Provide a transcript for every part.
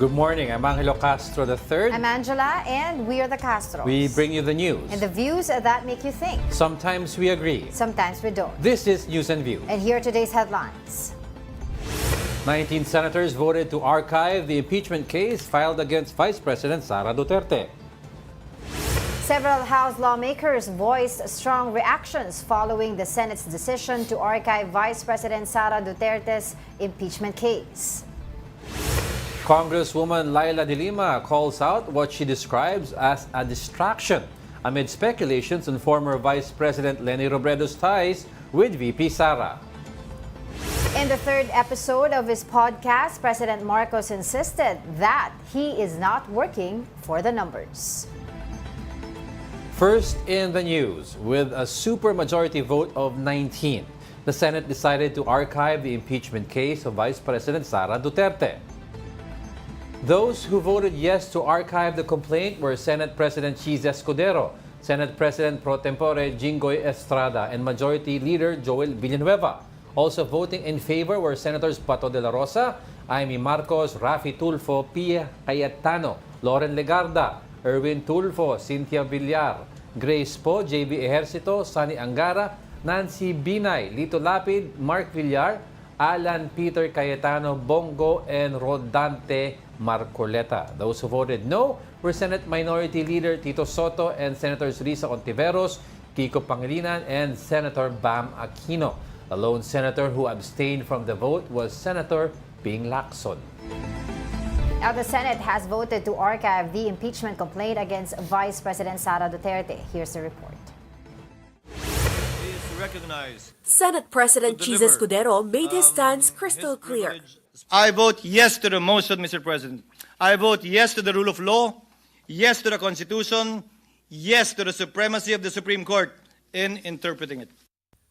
Good morning. I'm Angelo Castro III. I'm Angela, and we are the Castros. We bring you the news. And the views that make you think. Sometimes we agree. Sometimes we don't. This is News and Views. And here are today's headlines. 19 senators voted to archive the impeachment case filed against Vice President Sara Duterte. Several House lawmakers voiced strong reactions following the Senate's decision to archive Vice President Sara Duterte's impeachment case. Congresswoman Laila de Lima calls out what she describes as a distraction amid speculations on former Vice President Leni Robredo's ties with VP Sara. In the third episode of his podcast, President Marcos insisted that he is not working for the numbers. First in the news, with a supermajority vote of 19, the Senate decided to archive the impeachment case of Vice President Sara Duterte. Those who voted yes to archive the complaint were Senate President Cheese Escudero, Senate President Pro Tempore Jinggoy Estrada, and Majority Leader Joel Villanueva. Also voting in favor were Senators Pato de la Rosa, Amy Marcos, Rafi Tulfo, Pia Cayetano, Loren Legarda, Erwin Tulfo, Cynthia Villar, Grace Po, JB Ejercito, Sani Angara, Nancy Binay, Lito Lapid, Mark Villar, Alan Peter Cayetano, Bongo, and Rodante Marcoleta. Those who voted no were Senate Minority Leader Tito Soto and Senators Risa Ontiveros, Kiko Pangilinan, and Senator Bam Aquino. The lone senator who abstained from the vote was Senator Ping Lacson. Now, the Senate has voted to archive the impeachment complaint against Vice President Sara Duterte. Here's the report. Senate President Cheese Escudero made his stance crystal clear. I vote yes to the motion, Mr. President. I vote yes to the rule of law, yes to the Constitution, yes to the supremacy of the Supreme Court in interpreting it.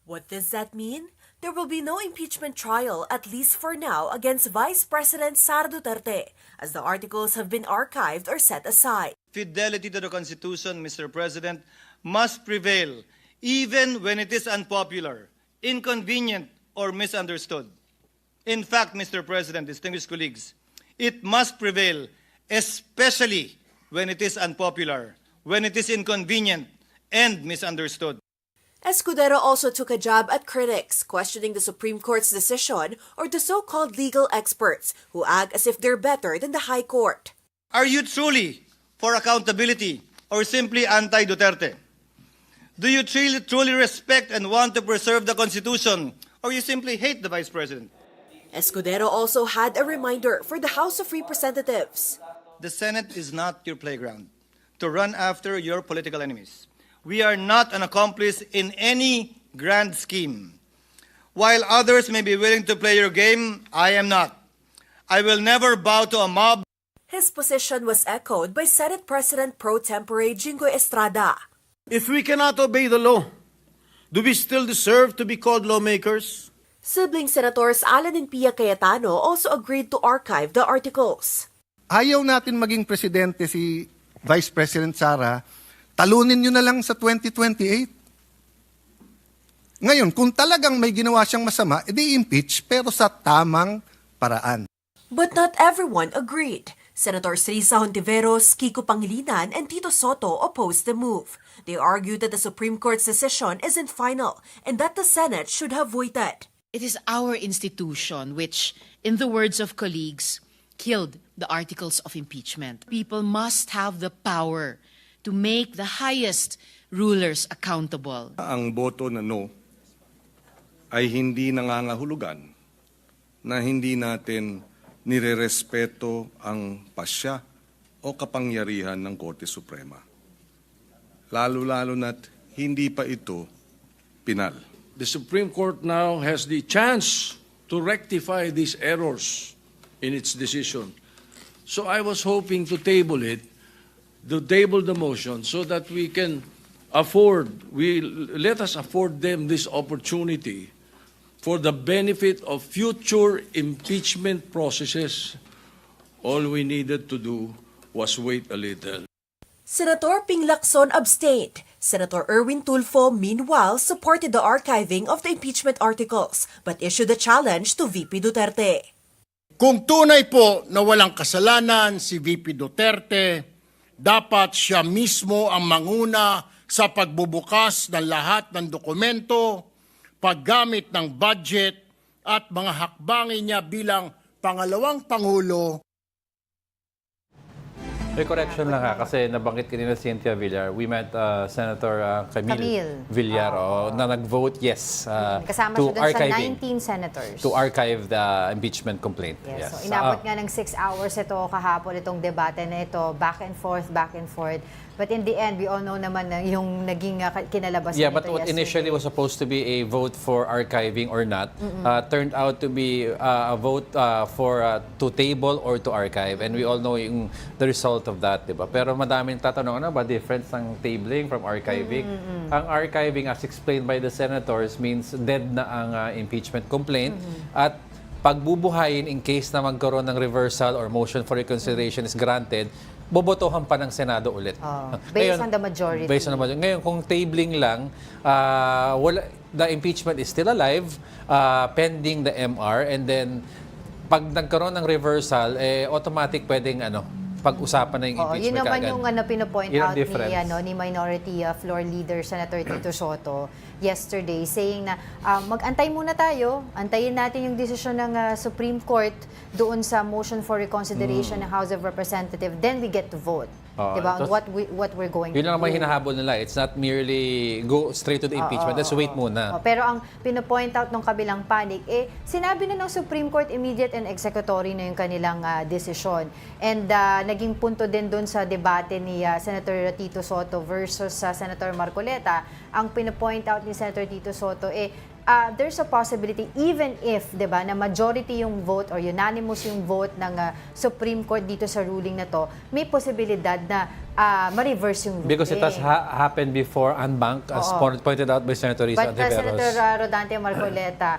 What does that mean? There will be no impeachment trial, at least for now, against Vice President Sara Duterte, as the articles have been archived or set aside. Fidelity to the Constitution, Mr. President, must prevail even when it is unpopular, inconvenient, or misunderstood. In fact, Mr. President, distinguished colleagues, it must prevail especially when it is unpopular, when it is inconvenient, and misunderstood. Escudero also took a jab at critics, questioning the Supreme Court's decision or the so-called legal experts who act as if they're better than the High Court. Are you truly for accountability or simply anti-Duterte? Do you truly respect and want to preserve the Constitution, or you simply hate the Vice President? Escudero also had a reminder for the House of Representatives. The Senate is not your playground to run after your political enemies. We are not an accomplice in any grand scheme. While others may be willing to play your game, I am not. I will never bow to a mob. His position was echoed by Senate President Pro Tempore Jinggoy Estrada. If we cannot obey the law, do we still deserve to be called lawmakers? Sibling Senators Alan and Pia Cayetano also agreed to archive the articles. Ayaw natin maging presidente si Vice President Sara, talunin nyo na lang sa 2028. Ngayon, kung talagang may ginawa siyang masama, edi impeach pero sa tamang paraan. But not everyone agreed. Senators Risa Ontiveros, Kiko Pangilinan, and Tito Soto opposed the move. They argued that the Supreme Court's decision isn't final and that the Senate should have waited. It is our institution which, in the words of colleagues, killed the articles of impeachment. People must have the power to make the highest rulers accountable. Ang boto na no ay hindi nangangahulugan na hindi natin nirerespeto ang pasya o kapangyarihan ng Korte Suprema. Lalo-lalo na't hindi pa ito pinal. The Supreme Court now has the chance to rectify these errors in its decision. So I was hoping to table the motion so that we can let us afford them this opportunity for the benefit of future impeachment processes. All we needed to do was wait a little. Senator Ping Lacson abstained. Senator Erwin Tulfo, meanwhile, supported the archiving of the impeachment articles but issued a challenge to VP Duterte. Kung tunay po na walang kasalanan si VP Duterte, dapat siya mismo ang manguna sa pagbubukas ng lahat ng dokumento, paggamit ng budget at mga hakbangin niya bilang pangalawang Pangulo. May correction lang ha, kasi nabanggit kanina si Cynthia Villar. We met Senator Camille Villar na nag-vote yes Kasama to siya dun sa archiving, 19 senators. to archive the impeachment complaint. Yes. So inabot nga ng 6 hours ito kahapon itong debate na ito, back and forth. But in the end, we all know naman na yung naging kinalabasan Yeah, nito but what yesterday. initially was supposed to be a vote for archiving or not turned out to be a vote for to table or to archive. And we all know yung the result of that, di ba? Pero madaming tatanong, ano ba difference ng tabling from archiving? Ang archiving, as explained by the senators, means dead na ang impeachment complaint at pagbubuhayin in case na magkaroon ng reversal or motion for reconsideration is granted, bobotohan pa ng Senado ulit. Based on the majority. Based on the majority. Ngayon, kung tabling lang, the impeachment is still alive, pending the MR, and then pag nagkaroon ng reversal, automatic pwedeng pag-usapan na yung impeachment Yun naman kaagad. yung point Yun ang out difference. ni Minority Floor Leader Senator Tito Soto yesterday, saying na mag-antay muna tayo, antayin natin yung desisyon ng Supreme Court doon sa motion for reconsideration ng House of Representatives, then we get to vote. Diba? On what we're going Yun to lang naman do. hinahabol nila. It's not merely go straight to the impeachment. Let's wait muna. Pero ang pino-point out ng kabilang panig, sinabi na ng Supreme Court immediate and executory na yung kanilang desisyon. And naging punto din doon sa debate ni Senator Tito Soto versus Senator Marcoleta. Ang pino-point out ni Senator Tito Soto, there's a possibility, even if, diba, na majority yung vote or unanimous yung vote ng Supreme Court dito sa ruling na to, may posibilidad na ma-reverse yung ruling. Because it has happened before en banc, as pointed out by Senator Risa But Ontiveros. Senator Rodante Marcoleta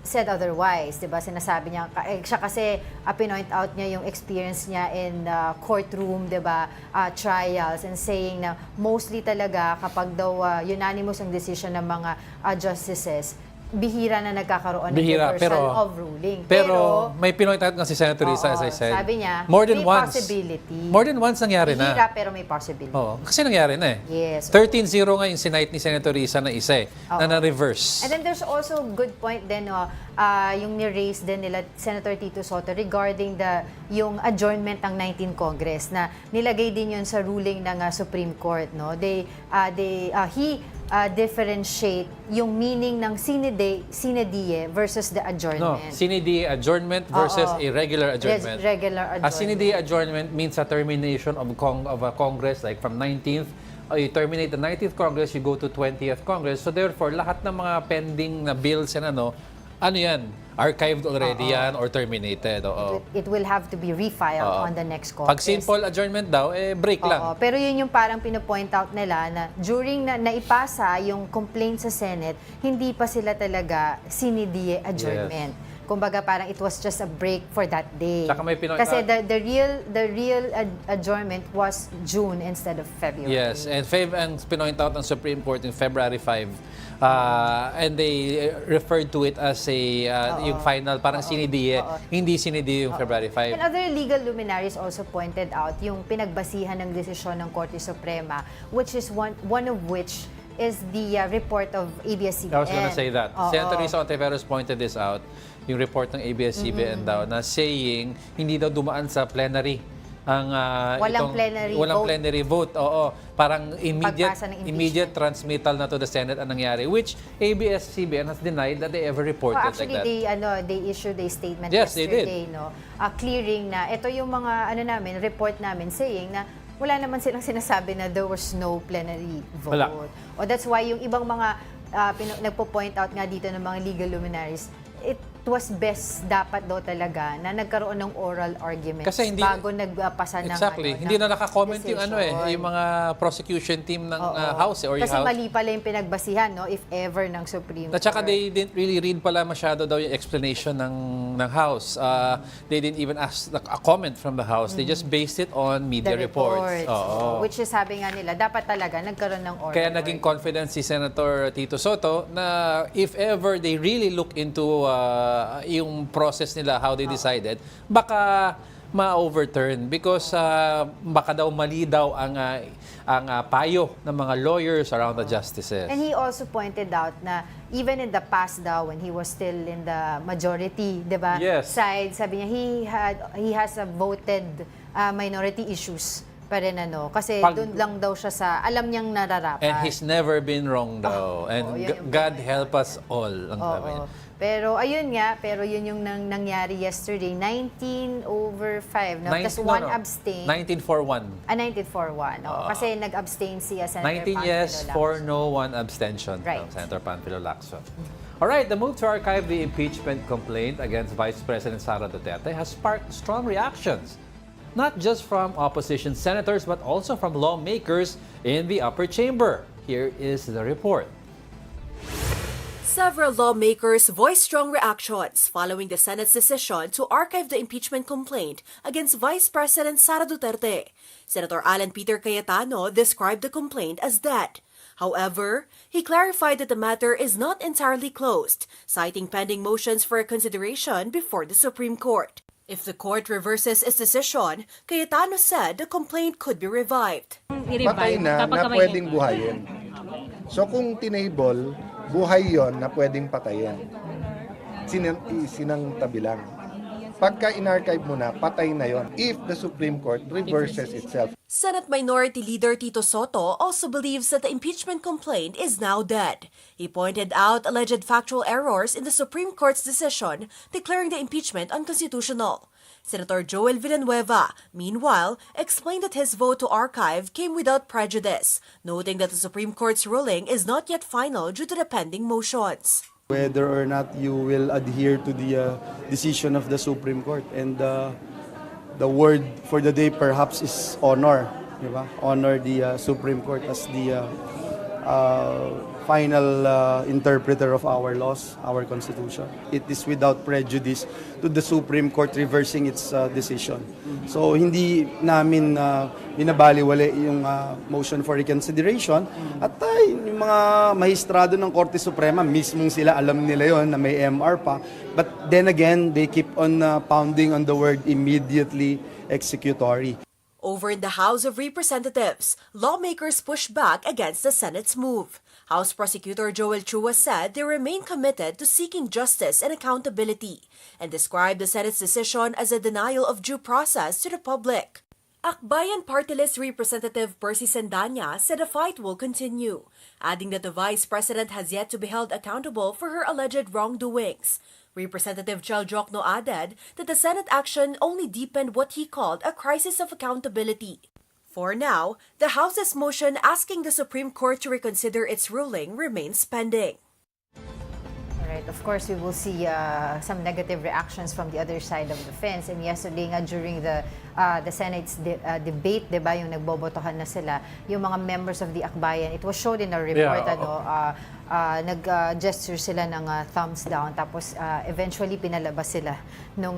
said otherwise, diba? Sinasabi niya, siya kasi pinoint out niya yung experience niya in courtroom, diba? Trials, and saying na mostly talaga kapag daw unanimous ang decision ng mga justices, bihira na nagkakaroon ng reversal of ruling. Pero may pinoint out nga si Senator Risa, as I said. Sabi niya, more than may once. possibility. More than once nangyari na. Bihira pero may possibility. Kasi nangyari na Yes. 13-0 nga yung sinight ni Senator Risa na isa na na-reverse. And then there's also good point din yung ni-raise din nila Senator Tito Soto regarding yung adjournment ng 19 Congress na nilagay din yun sa ruling ng Supreme Court, no. He differentiate yung meaning ng sine die versus the adjournment. No, sine die adjournment versus a regular adjournment. Regular adjournment. A sine die adjournment means a termination of a Congress, like from 19th, you terminate the 19th Congress, you go to 20th Congress. So therefore, lahat ng mga pending na bills and ano yan? Archived already yan or terminated. It will have to be refiled on the next Congress. Pag simple adjournment daw, break lang. Pero yun yung parang pinopoint out nila na during na naipasa yung complaint sa Senate, hindi pa sila talaga sine die adjournment. Kumbaga parang it was just a break for that day. Tsaka may Kasi the real adjournment was June instead of February. Yes, and ang pinoint out ng Supreme Court in February 5, and they referred to it as yung final, parang sine die, hindi sine die yung February 5. And other legal luminaries also pointed out yung pinagbasihan ng desisyon ng Korte Suprema, which is one of which is the report of ABS-CBN. I was gonna say that. Senator Risa Ontiveros pointed this out, yung report ng ABS-CBN daw, na saying hindi daw dumaan sa plenary ang Walang plenary vote. Parang Pagpasa ng immediate transmittal na to the Senate ang nangyari, which ABS-CBN has denied that they ever reported actually, like that. they issued a statement Yes, they yesterday, no, clearing na ito yung mga report namin saying na wala naman silang sinasabi na there was no plenary vote. Wala. That's why yung ibang mga nagpo-point out nga dito ng mga legal luminaries, it was best dapat daw talaga na nagkaroon ng oral arguments bago nagpasa ng hindi na naka-comment decision. yung mga prosecution team ng House or yung Kasi House. mali pala yung pinagbasihan, no, if ever ng Supreme At saka Court. they didn't really read pala masyado daw yung explanation ng House. They didn't even ask a comment from the House. They just based it on media The reports. Which is sabi nga nila, dapat talaga nagkaroon ng oral. Kaya naging confident si Senator Tito Soto na if ever they really look into yung process nila, how they decided, baka ma-overturn because baka daw mali daw ang payo ng mga lawyers around the justices. And he also pointed out na even in the past daw, when he was still in the majority, di ba, Yes. side, sabi niya, he has a voted minority issues pa rin kasi doon lang daw siya sa alam niyang nararapat. And he's never been wrong daw. And yun yung God point. help us all. Ang sabi niya. Pero ayun nga, yun yung nangyari yesterday, 19/5, no? Tapos one abstain. 19-4-1. 19/1. Kasi nag-abstain siya, Senator 19 Panfilo yes, Lacson. 4 no, 1 abstention Right. from Senator Panfilo Lacson. All right, the move to archive the impeachment complaint against Vice President Sara Duterte has sparked strong reactions, not just from opposition senators but also from lawmakers in the upper chamber. Here is the report. Several lawmakers voiced strong reactions following the Senate's decision to archive the impeachment complaint against Vice President Sara Duterte. Senator Alan Peter Cayetano described the complaint as dead. However, he clarified that the matter is not entirely closed, citing pending motions for consideration before the Supreme Court. If the court reverses its decision, Cayetano said the complaint could be revived. Patay na pwedeng buhayin. So kung tinable, buhay yon na pwedeng patayin. Sinangtabi lang. Pagka in-archive mo na, patay na yon. If the Supreme Court reverses itself. Senate Minority Leader Tito Soto also believes that the impeachment complaint is now dead. He pointed out alleged factual errors in the Supreme Court's decision declaring the impeachment unconstitutional. Senator Joel Villanueva, meanwhile, explained that his vote to archive came without prejudice, noting that the Supreme Court's ruling is not yet final due to the pending motions. Whether or not you will adhere to the decision of the Supreme Court. And the word for the day perhaps is honor. Diba? Honor the Supreme Court as the final interpreter of our laws, our Constitution. It is without prejudice to the Supreme Court reversing its decision. So hindi namin binabaliwala yung motion for reconsideration at yung mga mahistrado ng Korte Suprema, mismong sila alam nila yon na may MR pa. But then again, they keep on pounding on the word immediately executory. Over in the House of Representatives, lawmakers pushed back against the Senate's move. House Prosecutor Joel Chua said they remain committed to seeking justice and accountability and described the Senate's decision as a denial of due process to the public. Akbayan Party List Representative Percy Sendanya said the fight will continue, adding that the Vice President has yet to be held accountable for her alleged wrongdoings. Representative Chel Jokno added that the Senate action only deepened what he called a crisis of accountability. For now, the House's motion asking the Supreme Court to reconsider its ruling remains pending. Right. Of course, we will see some negative reactions from the other side of the fence. And yesterday nga during the Senate's debate, 'di ba, yung nagbobotohan na sila, yung mga members of the Akbayan, it was showed in a report, nag-gesture sila ng thumbs down, tapos eventually pinalabas sila ng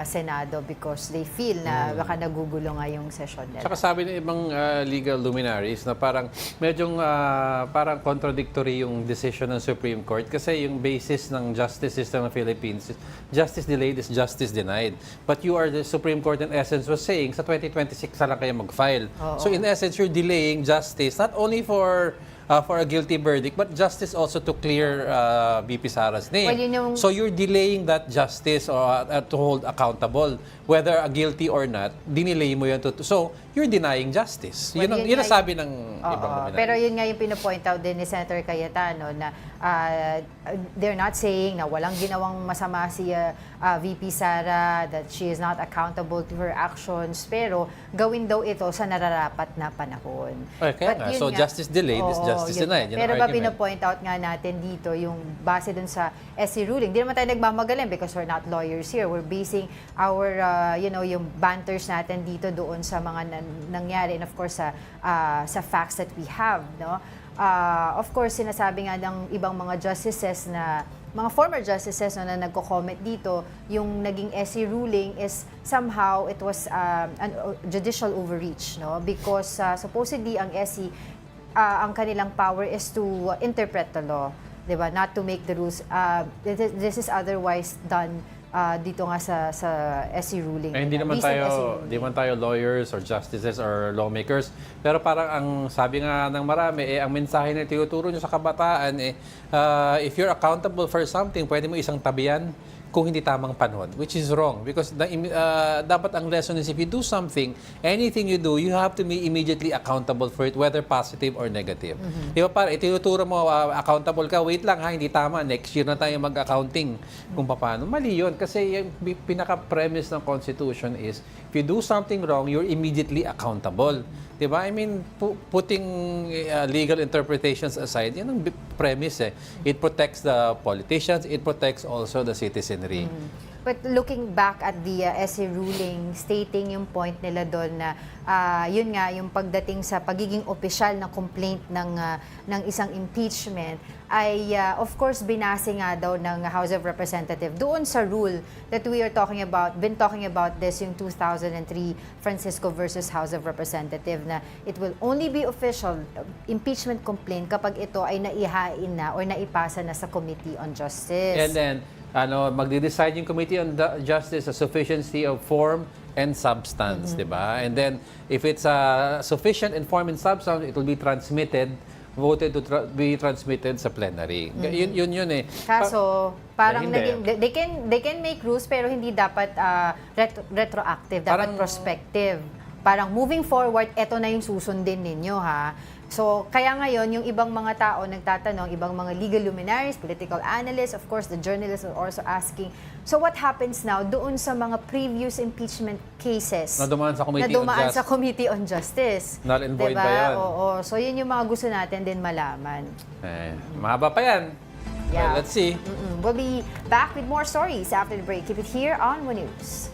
Senado because they feel na baka nagugulo nga yung session nila. Saka sabi ng ibang legal luminaries na parang medyong parang contradictory yung decision ng Supreme Court kasi yung basis ng justice system ng Philippines, justice delayed is justice denied. But the Supreme Court in essence was saying sa 2026 na lang kayo mag-file. So in essence, you're delaying justice not only for a guilty verdict, but justice also to clear VP Sara's name. Well, So you're delaying that justice or to hold accountable, whether guilty or not, dinelay mo yun. So you're denying justice. Well, yun ang sabi ng ibang luminaries. Pero yun nga yung pinopoint out din ni Senator Cayetano na they're not saying na walang ginawang masama si VP Sara, that she is not accountable to her actions, pero gawin daw ito sa nararapat na panahon. Okay, so justice delayed is justice denied. Pero ba pinopoint out nga natin dito yung base dun sa SC ruling. Hindi naman tayo nagmamagaling because we're not lawyers here. We're basing our, yung banters natin dito doon sa mga nangyari and of course sa facts that we have, no? Of course, sinasabi nga ng ibang mga justices na mga former justices na nagko-comment dito, yung naging SC ruling is somehow it was an judicial overreach, no? Because supposedly ang SC ang kanilang power is to interpret the law. 'di ba? Not to make the rules. This is otherwise done dito nga sa SC ruling. Eh, hindi naman Recent SC tayo, ruling. hindi naman tayo lawyers or justices or lawmakers. Pero parang ang sabi nga ng marami, ang mensahe na tinuturo nyo sa kabataan, if you're accountable for something, pwede mo isang tabihan kung hindi tamang panahon, which is wrong. Because dapat ang lesson is if you do something, anything you do, you have to be immediately accountable for it, whether positive or negative. Di ba para itinuturo mo, accountable ka, wait lang ha, hindi tama, next year na tayo mag-accounting kung paano. Mali yun. Kasi yung pinaka-premise ng Constitution is, if you do something wrong, you're immediately accountable. Diba? I mean, putting legal interpretations aside, yan ang premise eh. It protects the politicians, it protects also the citizenry. But looking back at the SC ruling, stating yung point nila doon na yun nga, yung pagdating sa pagiging opisyal na complaint ng isang impeachment ay of course binase nga daw ng House of Representatives doon sa rule that we are talking about, been talking about this yung 2003 Francisco versus House of Representatives na it will only be official impeachment complaint kapag ito ay naihain na or naipasa na sa Committee on Justice. And then, magde-decide yung Committee on Justice sa sufficiency of form and substance, di ba? And then, if it's sufficient in form and substance, it will be voted to be transmitted sa plenary. Yun eh. Kaso, parang hindi. they can make rules pero hindi dapat retroactive, dapat prospective. Parang moving forward, eto na yung susundin ninyo ha. So, kaya ngayon, yung ibang mga tao nagtatanong, ibang mga legal luminaries, political analysts, of course, the journalists are also asking, so what happens now doon sa mga previous impeachment cases Na dumaan sa Committee on Justice? Null and void diba? ba yan? Oo. So, yun yung mga gusto natin din malaman. Mahaba pa yan. Yeah. Well, let's see. We'll be back with more stories after the break. Keep it here on One News.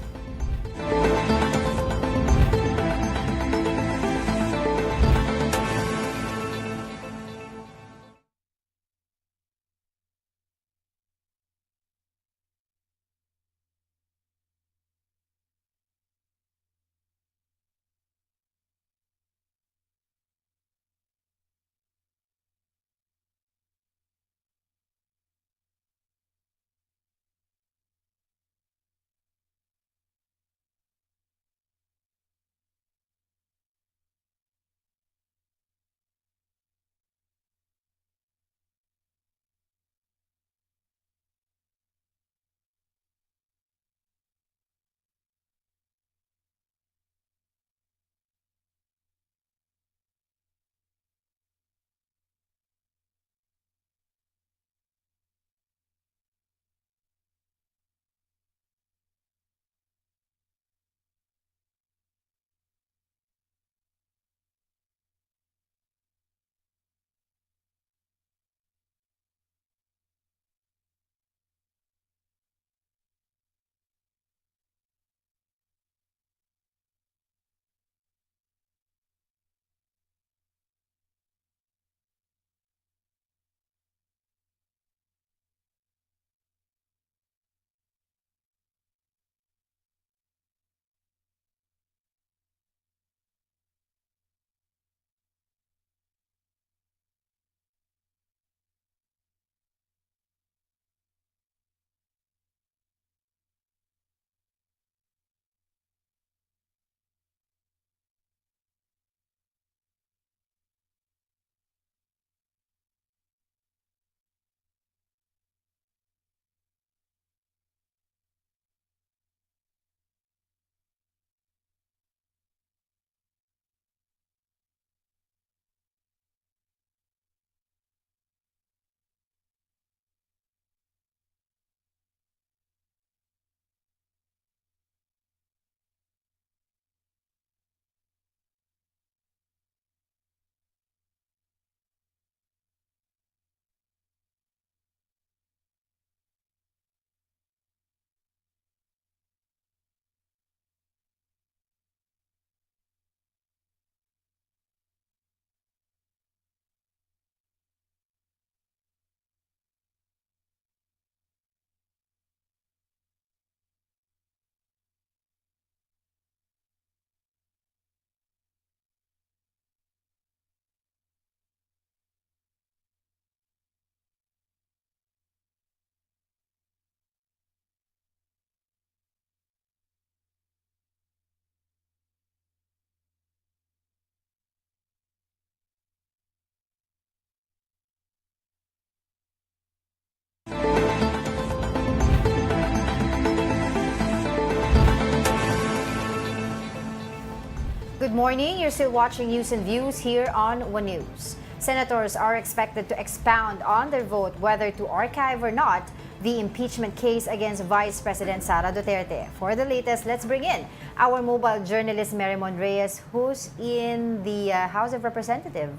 morning. You're still watching News and Views here on One News. Senators are expected to expound on their vote whether to archive or not the impeachment case against Vice President Sara Duterte. For the latest, let's bring in our mobile journalist Marimon Reyes, who's in the House of Representatives,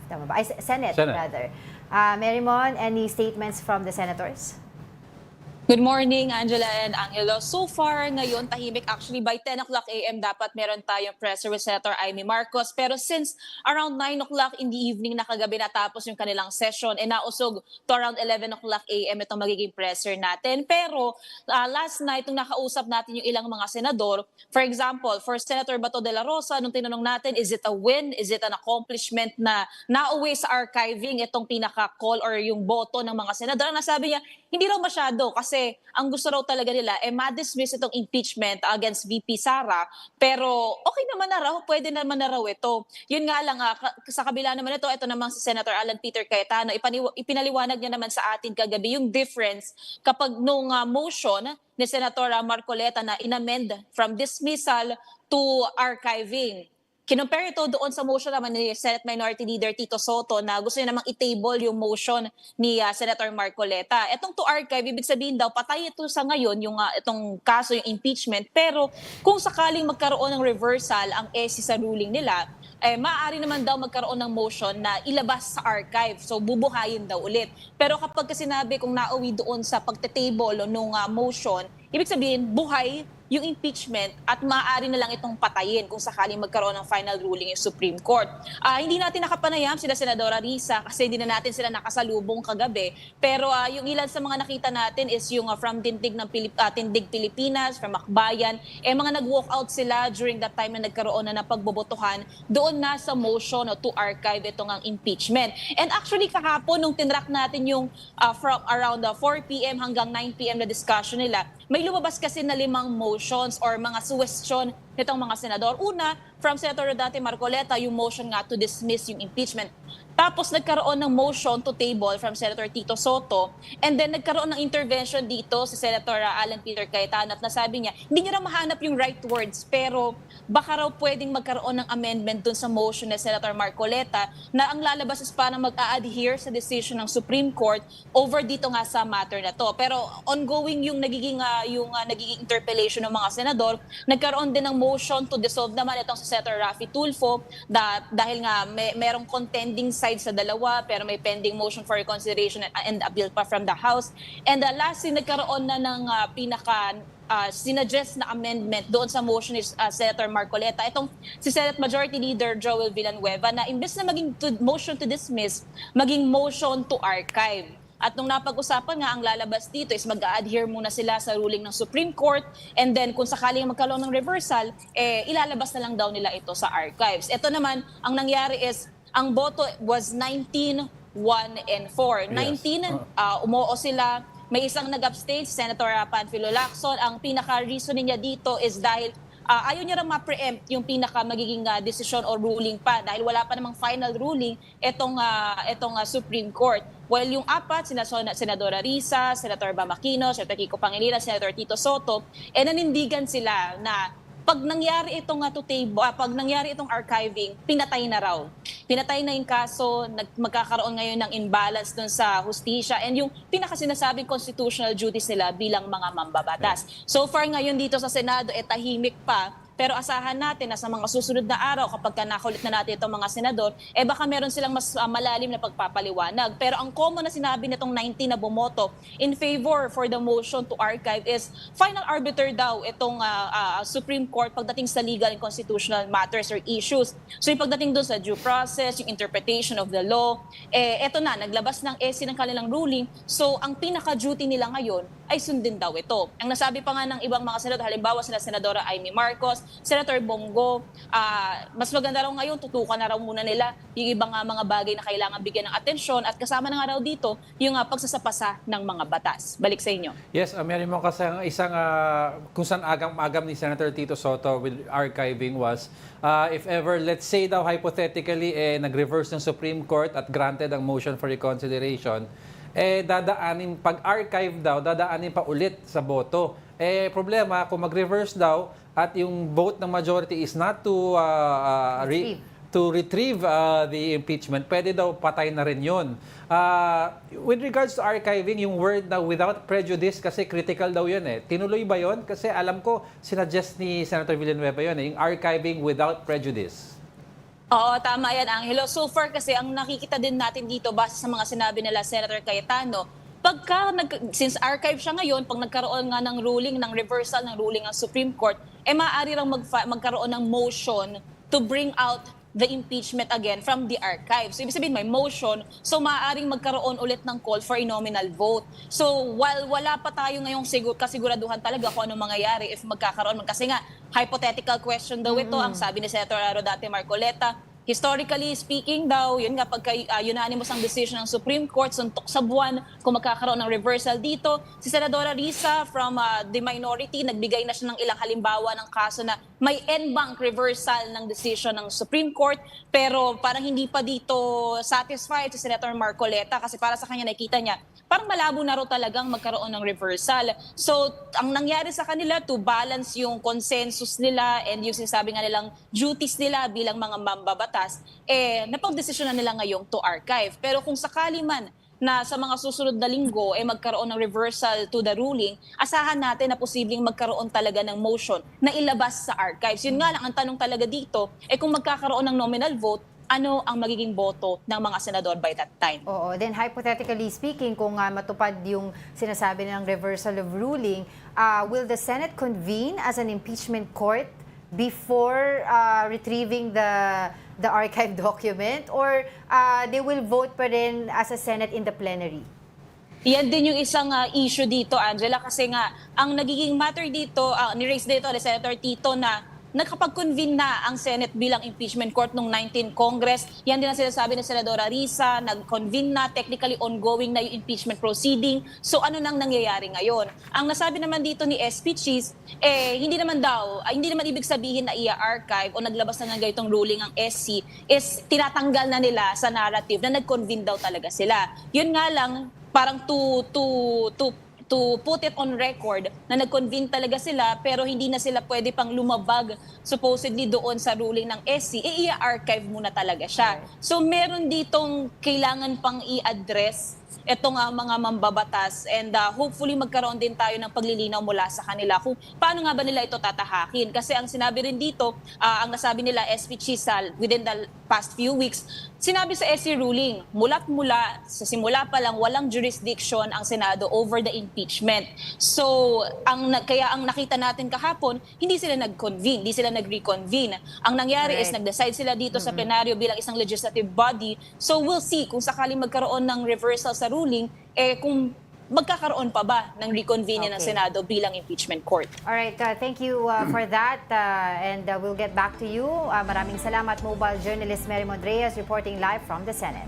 Senate rather. Marimon, any statements from the senators? Good morning, Angela and Angelo. So far, ngayon, tahimik. Actually, by 10 o'clock a.m., dapat meron tayong presser with Senator Amy Marcos. Pero since around 9 o'clock in the evening na kagabi natapos yung kanilang session, nausog to around 11 o'clock a.m. itong magiging presser natin. Pero last night, nung nakausap natin yung ilang mga senador, for example, for Senator Bato de la Rosa, nung tinanong natin, is it a win? Is it an accomplishment na nauwi sa archiving itong pinaka-call or yung boto ng mga senador? Nasabi niya, hindi raw masyado kasi ang gusto raw talaga nila ma-dismiss itong impeachment against VP Sara, pero okay naman na raw, pwede naman na raw ito. Yun nga lang, sa kabila naman ito namang si Senator Alan Peter Cayetano, ipinaliwanag niya naman sa atin kagabi yung difference kapag nung motion ni Senator Marcoleta na inamend from dismissal to archiving. Kinumpare ito doon sa motion naman ni Senate Minority Leader Tito Soto na gusto niya namang i-table yung motion ni Senator Marcoleta. Etong to archive, ibig sabihin daw, patay ito sa ngayon, yung itong kaso, yung impeachment. Pero kung sakaling magkaroon ng reversal ang SC sa ruling nila, maaari naman daw magkaroon ng motion na ilabas sa archive. So, bubuhayin daw ulit. Pero kapag sinabi kung nauwi doon sa pagte-table nung motion, ibig sabihin, buhay yung impeachment at maaari na lang itong patayin kung sakaling magkaroon ng final ruling yung Supreme Court. Hindi natin nakapanayam sila Senadora Risa kasi hindi na natin sila nakasalubong kagabi. Pero yung ilan sa mga nakita natin is yung from Tindig Pilipinas, from Akbayan, mga nag-walk out sila during that time na nagkaroon na ng pagbobotohan doon na sa motion to archive itong ang impeachment. And actually kahapon nung tinrack natin yung from around 4 p.m. hanggang 9 p.m. na discussion nila, may lumabas kasi na 5 motions or mga suggestion nitong mga senador. Una, from Senator Rodante Marcoleta, yung motion nga to dismiss yung impeachment. Tapos nagkaroon ng motion to table from Senator Tito Soto. And then nagkaroon ng intervention dito si Senator Alan Peter Cayetano at nasabi niya, hindi niya raw mahanap yung right words pero baka raw pwedeng magkaroon ng amendment dun sa motion ni Senator Marcoleta na ang lalabas is parang mag-a-adhere sa decision ng Supreme Court over dito nga sa matter na to. Pero ongoing yung nagiging interpellation ng mga senador, nagkaroon din ng motion to dissolve naman itong si Senator Raffy Tulfo dahil nga merong contending side sa dalawa pero may pending motion for reconsideration and appeal pa from the House. And lastly, nagkaroon na ng sinuggest na amendment doon sa motion ni Senator Marcoleta. Itong si Senate Majority Leader Joel Villanueva na imbes na maging motion to dismiss, maging motion to archive. At nung napag-usapan nga, ang lalabas dito is mag-a-adhere muna sila sa ruling ng Supreme Court and then kung sakaling magkaroon ng reversal, ilalabas na lang daw nila ito sa archives. Ito naman, ang nangyari is, ang boto was 19, 1, and 4. 19, umuo sila. May isang nag-abstain, Senator Panfilo Lacson. Ang pinaka-reason niya dito is dahil ayaw niya rin ma-preempt yung pinaka magiging decision or ruling pa dahil wala pa namang final ruling itong Supreme Court. Well, yung apat, Senadora Risa, Senator Bamakino, Senator Kiko Pangilinan, Senator Tito Soto, nanindigan sila na pag nangyari itong pag nangyari itong archiving, pinatay na raw. Pinatay na yung kaso, magkakaroon ngayon ng imbalance dun sa hustisya and yung pinakasinasabing constitutional duties nila bilang mga mambabatas. So far ngayon dito sa Senado, tahimik pa. Pero asahan natin na sa mga susunod na araw kapag nakulit na natin itong mga senador, baka meron silang mas malalim na pagpapaliwanag. Pero ang common na sinabi nitong 19 na bumoto in favor for the motion to archive is final arbiter daw itong Supreme Court pagdating sa legal and constitutional matters or issues. So yung pagdating doon sa due process, yung interpretation of the law, eto na, naglabas ng SC ng kanilang ruling. So ang pinaka-duty nila ngayon ay sundin daw ito. Ang nasabi pa nga ng ibang mga senador, halimbawa sila Senadora Amy Marcos, Senator Bongo, mas maganda raw ngayon, tutukan na raw muna nila yung ibang mga bagay na kailangan bigyan ng atensyon at kasama na nga raw dito yung pagsasapasa ng mga batas. Balik sa inyo. Yes, meron mo kasi isang kung saan agam ni Senator Tito Soto with archiving was if ever, let's say daw hypothetically, nag-reverse ng Supreme Court at granted ang motion for reconsideration, dadaanin, pag-archive daw, dadaanin pa ulit sa boto. Problema, kung mag-reverse daw at yung vote ng majority is not to retrieve the impeachment, pwede daw patay na rin yun. With regards to archiving, yung word na without prejudice, kasi critical daw yun eh. Tinuloy ba yun? Kasi alam ko, sinuggest ni Senator Villanueva yun eh, yung archiving without prejudice. Oo, tama yan, Angelo. So far kasi, ang nakikita din natin dito, base sa mga sinabi nila Senator Cayetano, since archive siya ngayon, pag nagkaroon nga ng ruling, ng reversal ng ruling ng Supreme Court, maaari lang magkaroon ng motion to bring out the impeachment again from the archive. So, ibig sabihin, may motion, so maaaring magkaroon ulit ng call for a nominal vote. So, while wala pa tayo ngayong kasiguraduhan talaga kung anong mangyayari if magkakaroon, kasi nga, hypothetical question daw ito, ang sabi ni Senator Rodate Marcoleta, historically speaking daw, yun nga, pagka unanimous ang decision ng Supreme Court, suntok sa buwan, kung magkakaroon ng reversal dito, si Senadora Risa from the minority, nagbigay na siya ng ilang halimbawa ng kaso na may en banc reversal ng decision ng Supreme Court, pero parang hindi pa dito satisfied si Senator Marcoleta kasi para sa kanya nakita niya, parang malabo na raw talagang magkaroon ng reversal. So, ang nangyari sa kanila to balance yung consensus nila and yung sinasabi nga nilang duties nila bilang mga mambabatas, napag-desisyon na nila ngayong to archive. Pero kung sakali man na sa mga susunod na linggo magkaroon ng reversal to the ruling, asahan natin na posibleng magkaroon talaga ng motion na ilabas sa archives. Yun nga lang, ang tanong talaga dito, kung magkakaroon ng nominal vote, ano ang magiging boto ng mga senador by that time? Oo, then hypothetically speaking, kung matupad yung sinasabi ng reversal of ruling, will the Senate convene as an impeachment court before retrieving the archive document, or they will vote pa rin as a Senate in the plenary? Yan din yung isang issue dito, Angela, kasi nga ang nagiging matter dito, ni-raise dito ni Senator Tito na nakapag-convene na ang Senate bilang impeachment court noong 19 Congress. Yan din ang sinasabi ni Senadora Risa, nag-convene na, technically ongoing na yung impeachment proceeding. So ano nang nangyayari ngayon? Ang nasabi naman dito ni SP Cheese, hindi naman ibig sabihin na i-archive o naglabas na ng ganitong ruling ang SC is tinatanggal na nila sa narrative na nag-convene daw talaga sila. Yun nga lang, parang to put it on record na nag-convene talaga sila pero hindi na sila pwede pang lumabag supposedly doon sa ruling ng SC, i-archive muna talaga siya. So meron ditong kailangan pang i-address itong mga mambabatas and hopefully magkaroon din tayo ng paglilinaw mula sa kanila kung paano nga ba nila ito tatahakin. Kasi ang sinabi rin dito, ang nasabi nila SP Chisal within the past few weeks, sinabi sa SC ruling, mula sa simula pa lang walang jurisdiction ang Senado over the impeachment. So, kaya ang nakita natin kahapon, hindi sila nag-convene, hindi sila nag-reconvene. Ang nangyari is nag-decide sila dito sa plenaryo bilang isang legislative body. So, we'll see kung sakaling magkaroon ng reversal sa ruling, kung magkakaroon pa ba ng reconvene ng Senado bilang impeachment court. Alright, thank you for that and we'll get back to you. Maraming salamat, mobile journalist Mary Mondreyes reporting live from the Senate.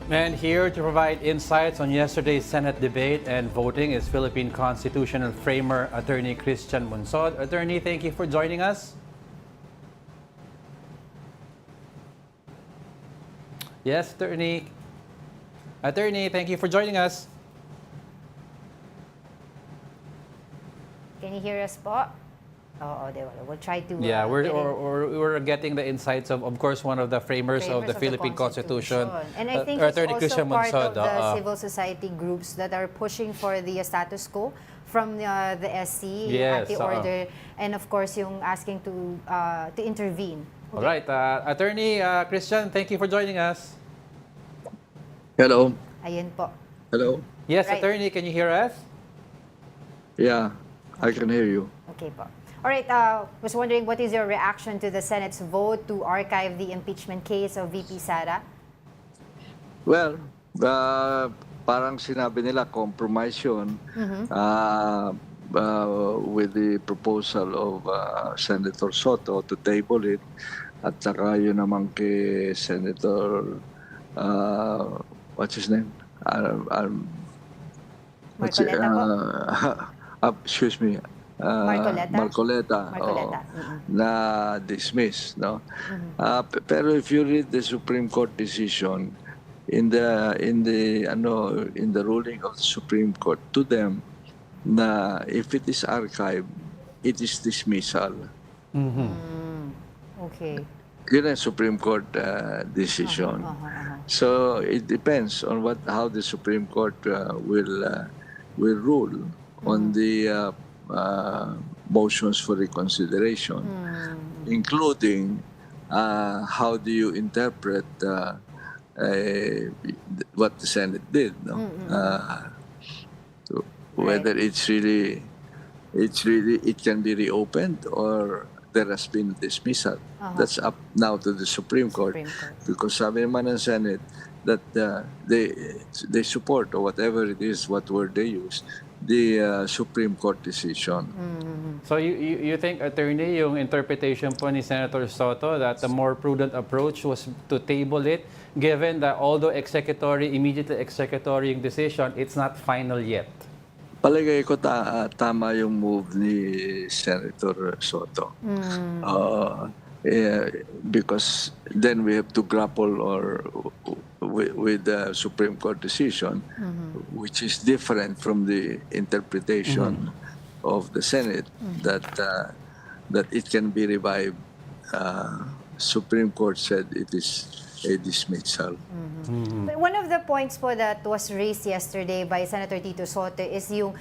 And here to provide insights on yesterday's Senate debate and voting is Philippine constitutional framer Attorney Christian Monsod. Attorney, thank you for joining us. Yes, Attorney. Attorney, thank you for joining us. Can you hear us po? Oo, we'll try to... Yeah, we're getting the insights of course, one of the framers of the Philippine Constitution. And I think Attorney it's also Christian part Monsod, of the civil society groups that are pushing for the status quo from the SC, yes, anti-order, and of course yung asking to intervene. Okay. All right, Attorney Christian, thank you for joining us. Hello. Ayun po. Hello. Yes, Right. Attorney, can you hear us? Yeah, I can hear you. Okay po. All right, was wondering what is your reaction to the Senate's vote to archive the impeachment case of VP Sara? Well, parang sinabi nila compromise yun with the proposal of Senator Soto to table it at saka yun naman kay Senator what's his name? Marcoleta po? Excuse me. Marcoleta. Na dismiss, no? Pero if you read the Supreme Court decision in the ruling of the Supreme Court, to them na if it is archived, it is dismissal. Okay. Yun ang Supreme Court decision. So it depends on how the Supreme Court will rule on the motions for reconsideration, including how do you interpret what the Senate did, no? Whether it can be reopened or there has been a dismissal. That's up now to the Supreme Court. Because sabi naman ng Senate that they support, or whatever it is, what word they use, the Supreme Court decision. So you think, Attorney, yung interpretation po ni Senator Soto that the more prudent approach was to table it, given that although immediately executory yung decision, it's not final yet? Palagay ko tama yung move ni Senator Soto. Because then we have to grapple with the Supreme Court decision, which is different from the interpretation of the Senate that it can be revived. Supreme Court said it is a dismissal. But one of the points po that was raised yesterday by Senator Tito Soto is yung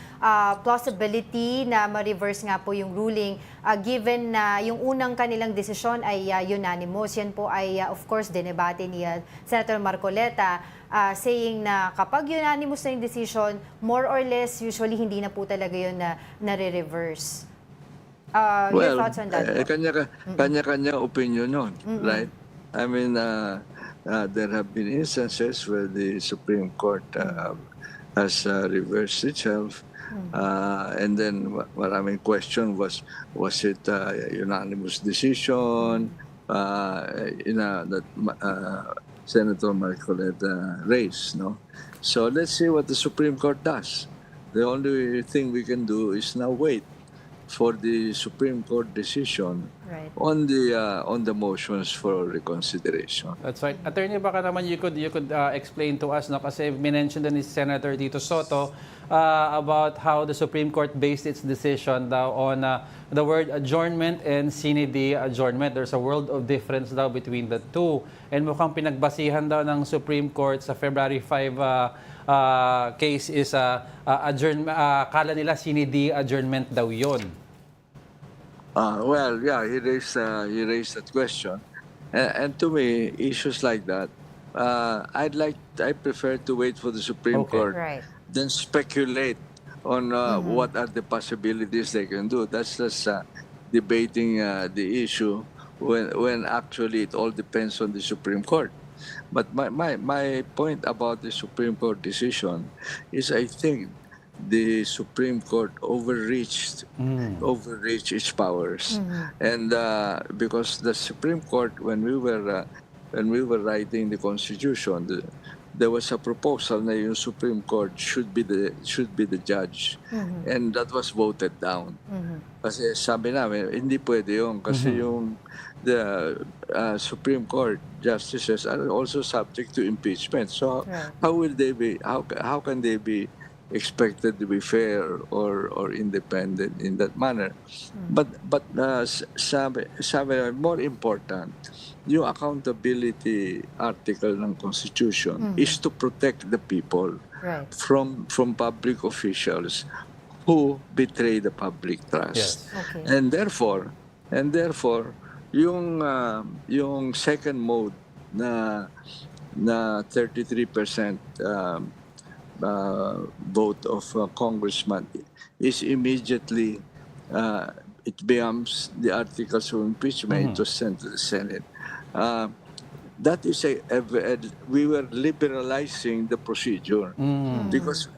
plausibility na ma-reverse nga po yung ruling given na yung unang kanilang desisyon ay unanimous. Yan po ay of course dinebate ni Senator Marcoleta saying na kapag unanimous na yung decision, more or less usually hindi na po talaga yun na nare-reverse. Your thoughts on that? Kanya-kanya opinion yun, right? I mean, there have been instances where the Supreme Court has reversed itself, and then maraming question was it a unanimous decision that Senator Marcoleta raised, no? So let's see what the Supreme Court does. The only thing we can do is now wait for the Supreme Court decision on the motions for reconsideration. That's right. Attorney, baka naman you could explain to us, no, kasi minention din ni Senator Tito Soto about how the Supreme Court based its decision daw on the word adjournment and sine die adjournment. There's a world of difference daw between the two. And mukhang pinagbasihan daw ng Supreme Court sa February 5 case is kala nila sine die adjournment daw yun. Well, yeah, he raised that question, and to me, issues like that, I prefer to wait for the Supreme Court than speculate on what are the possibilities they can do. That's just debating the issue when actually it all depends on the Supreme Court. But my point about the Supreme Court decision is I think the Supreme Court overreached its powers, and because the Supreme Court, when we were writing the Constitution, there was a proposal na yung Supreme Court should be the judge, and that was voted down. Kasi sabi namin hindi pwede yun kasi yung the Supreme Court justices are also subject to impeachment. So how can they be expected to be fair or independent in that manner? But sabi more important, yung accountability article ng Constitution is to protect the people from public officials who betray the public trust. And therefore yung second mode na 33% vote of congressman is immediately it becomes the articles of impeachment. It was sent to the Senate. That is we were liberalizing the procedure because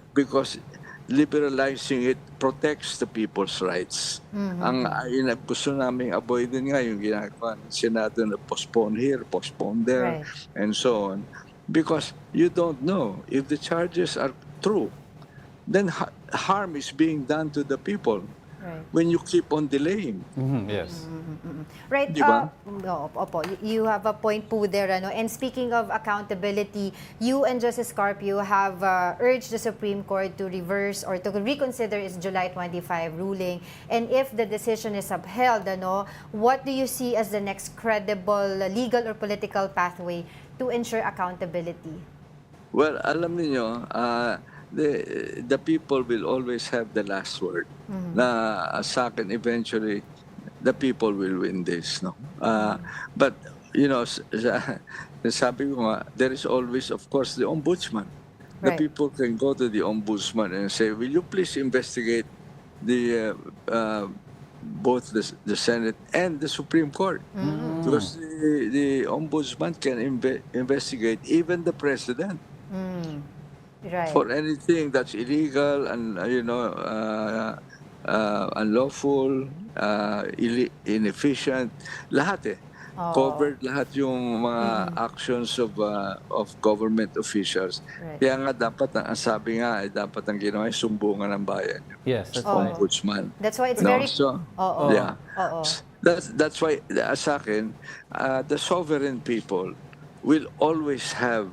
liberalizing it protects the people's rights. Ang gusto naming avoid din nga yung ginagawa ng Senado na postpone here, postpone there, and so on. Because you don't know if the charges are true, then harm is being done to the people. when you keep on delaying. Yes. Right. Di ba? No, opo. You have a point po there. Ano? And speaking of accountability, you and Justice Carpio have urged the Supreme Court to reverse or to reconsider its July 25 ruling. And if the decision is upheld, ano, what do you see as the next credible legal or political pathway to ensure accountability? Well, alam niyo, the people will always have the last word. Na sa akin, eventually, the people will win this. No? But, you know, sabi ko nga, there is always, of course, the ombudsman. The people can go to the ombudsman and say, will you please investigate the both the Senate and the Supreme Court? Because the ombudsman can investigate even the president. For anything that's illegal and unlawful, inefficient, lahat covered lahat yung mga actions of government officials. Kaya nga dapat ang sabi nga dapat ang ginawa ay sumbungan ng bayan. Yes, that's ombudsman. That's why it's very Yeah. That's why sa akin the sovereign people will always have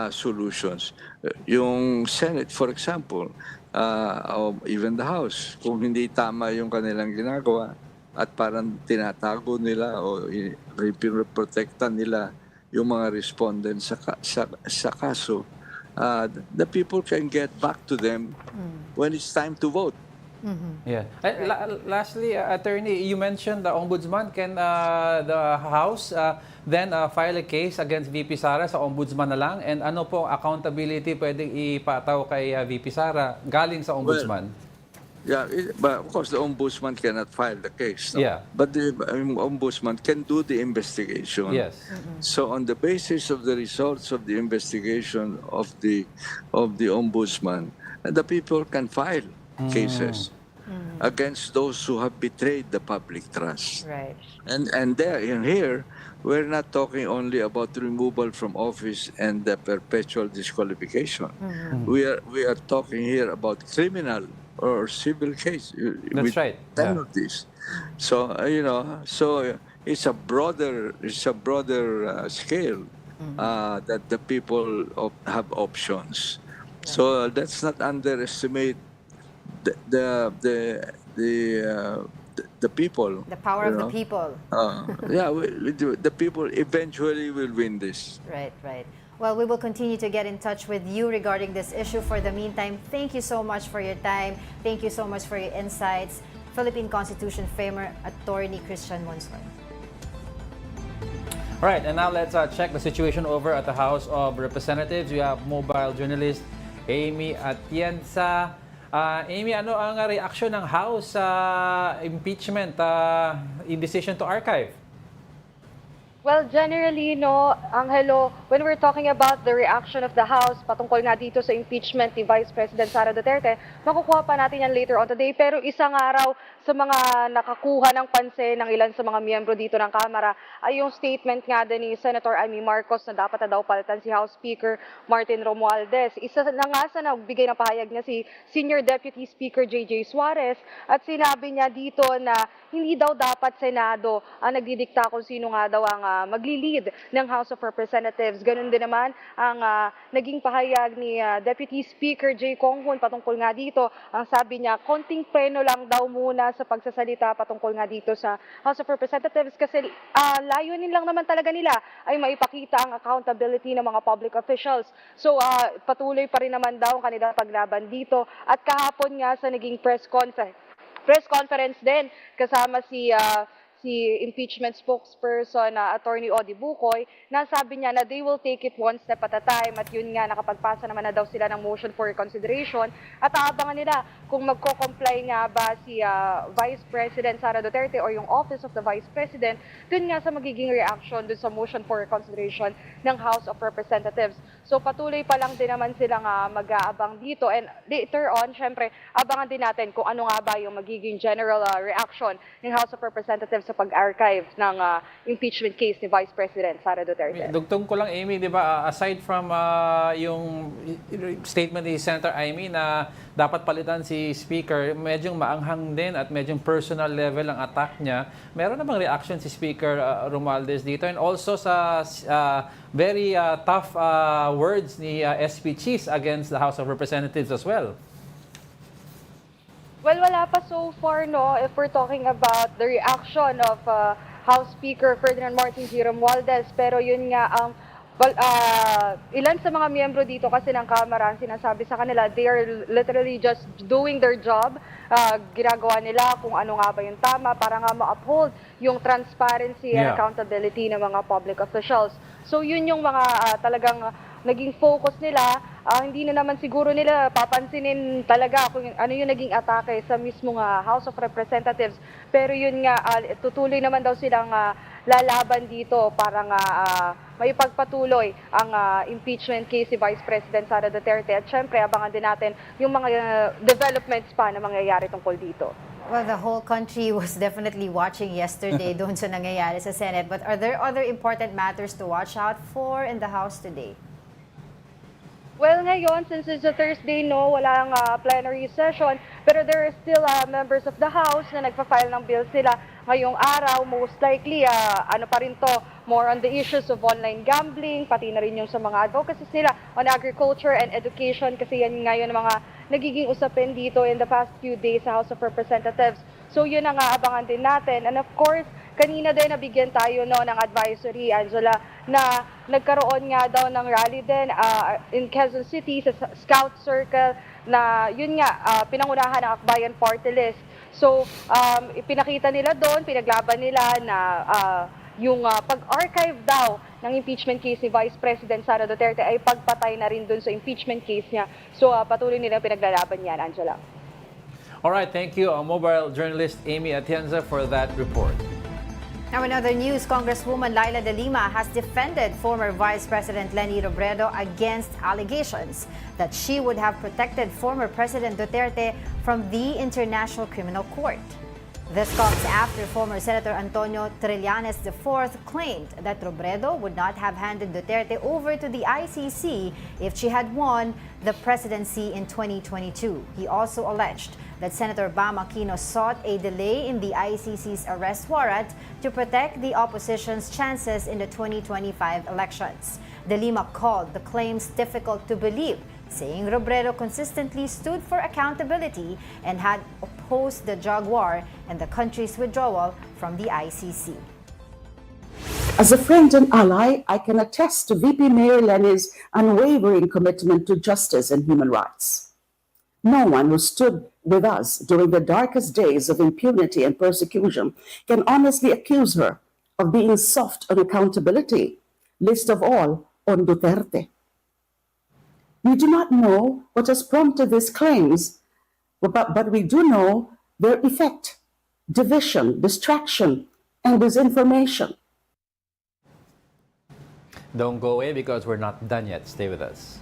solutions. Yung Senate, for example, or even the House, kung hindi tama yung kanilang ginagawa at parang tinatago nila o protektan nila yung mga respondents sa kaso, the people can get back to them when it's time to vote. Yeah. Lastly, Attorney, you mentioned the ombudsman. Can the House then file a case against VP Sara sa ombudsman na lang? And ano po accountability pwedeng ipataw kay VP Sara galing sa ombudsman? But of course, the ombudsman cannot file the case. No? Yeah. But the ombudsman can do the investigation. Yes. So on the basis of the results of the investigation of the ombudsman, the people can file cases against those who have betrayed the public trust. Right. And there in here, we're not talking only about removal from office and the perpetual disqualification. We are talking here about criminal or civil case with penalties. So so it's a broader scale that the people have options. So let's not underestimate the people. The power of the people. The people eventually will win this. Right. Well, we will continue to get in touch with you regarding this issue. For the meantime, thank you so much for your time. Thank you so much for your insights. Philippine Constitution framer, Attorney Christian Monson. All right, and now let's check the situation over at the House of Representatives. We have mobile journalist Amy Atienza. Amy, ano ang reaksyon ng House sa impeachment in decision to archive? Well, generally, Angelo, when we're talking about the reaction of the House patungkol nga dito sa impeachment ni Vice President Sara Duterte, makukuha pa natin yan later on today. Pero isang araw sa mga nakakuha ng pansin ng ilan sa mga miyembro dito ng Kamara ay yung statement nga din ni Senator Amy Marcos na dapat na daw palitan si House Speaker Martin Romualdez. Isa na nga sa nagbigay ng pahayag niya si Senior Deputy Speaker J.J. Suarez at sinabi niya dito na hindi daw dapat Senado ang nagdidikta kung sino nga daw ang magli-lead ng House of Representatives. Ganun din naman ang naging pahayag ni Deputy Speaker Jay Conghon patungkol nga dito. Ang sabi niya, konting preno lang daw muna sa pagsasalita patungkol nga dito sa House of Representatives kasi layunin lang naman talaga nila ay maipakita ang accountability ng mga public officials. So patuloy pa rin naman daw ang kanilang paglaban dito. At kahapon nga sa naging press conference din kasama si impeachment spokesperson Attorney Odi Bukoy, nasabi niya na they will take it one step at a time at yun nga nakapagpasa naman na daw sila ng motion for reconsideration at aabangan nila kung magko-comply nga ba si Vice President Sara Duterte or yung Office of the Vice President dun nga sa magiging reaction dun sa motion for reconsideration ng House of Representatives. So patuloy pa lang din naman silang mag-aabang dito. And later on, syempre, abangan din natin kung ano nga ba yung magiging general reaction ng House of Representatives sa pag-archive ng impeachment case ni Vice President Sara Duterte. Dugtong ko lang, Amy, di ba, aside from yung statement ni Senator Amy na dapat palitan si Speaker, medyo maanghang din at medyo personal level ang attack niya. Meron na bang reaction si Speaker Romualdez dito? And also sa very tough words ni SP Cheese against the House of Representatives as well. Well, wala pa so far, no, if we're talking about the reaction of House Speaker Ferdinand Martin G. Romualdez. Pero yun nga, ilan sa mga miyembro dito kasi ng Kamara ang sinasabi sa kanila, they are literally just doing their job. Ginagawa nila kung ano nga ba yung tama para nga ma-uphold yung transparency and accountability ng mga public officials. So yun yung mga talagang naging focus nila. Hindi na naman siguro nila papansinin talaga kung ano yung naging atake sa mismong House of Representatives. Pero yun nga, tutuloy naman daw silang lalaban dito para nga maipagpatuloy ang impeachment case si Vice President Sara Duterte. At syempre, abangan din natin yung mga developments pa na mangyayari tungkol dito. Well, the whole country was definitely watching yesterday doon sa nangyayari sa Senate. But are there other important matters to watch out for in the House today? Well, ngayon, since it's a Thursday, no, walang plenary session, pero there are still members of the House na nagpa-file ng bills nila ngayong araw. Most likely, ano pa rin to, more on the issues of online gambling, pati na rin yung sa mga advocacies nila on agriculture and education, kasi yan ngayon mga nagiging usapin dito in the past few days sa House of Representatives. So yun ang abangan din natin. And of course, kanina din nabigyan tayo no, ng advisory, Angela, na nagkaroon nga daw ng rally din in Quezon City sa Scout Circle na yun nga, pinangunahan ng Akbayan Party List. So, ipinakita nila doon, pinaglaban nila na yung pag-archive daw ng impeachment case ni Vice President Sara Duterte ay pagpatay na rin doon sa impeachment case niya. So, patuloy nila pinaglalaban yan, Angela. All right, thank you, mobile journalist Amy Atienza, for that report. Now, in other news, Congresswoman Laila de Lima has defended former Vice President Leni Robredo against allegations that she would have protected former President Duterte from the International Criminal Court. This comes after former Senator Antonio Trillanes IV claimed that Robredo would not have handed Duterte over to the ICC if she had won the presidency in 2022. He also alleged that Senator Bam Aquino sought a delay in the ICC's arrest warrant to protect the opposition's chances in the 2025 elections. De Lima called the claims difficult to believe, saying Robredo consistently stood for accountability and had opposed the drug war and the country's withdrawal from the ICC. As a friend and ally, I can attest to VP Mayor Leni's unwavering commitment to justice and human rights. No one who stood with us during the darkest days of impunity and persecution can honestly accuse her of being soft on accountability, least of all on Duterte. We do not know what has prompted these claims, but we do know their effect: division, distraction, and disinformation. Don't go away because we're not done yet. Stay with us.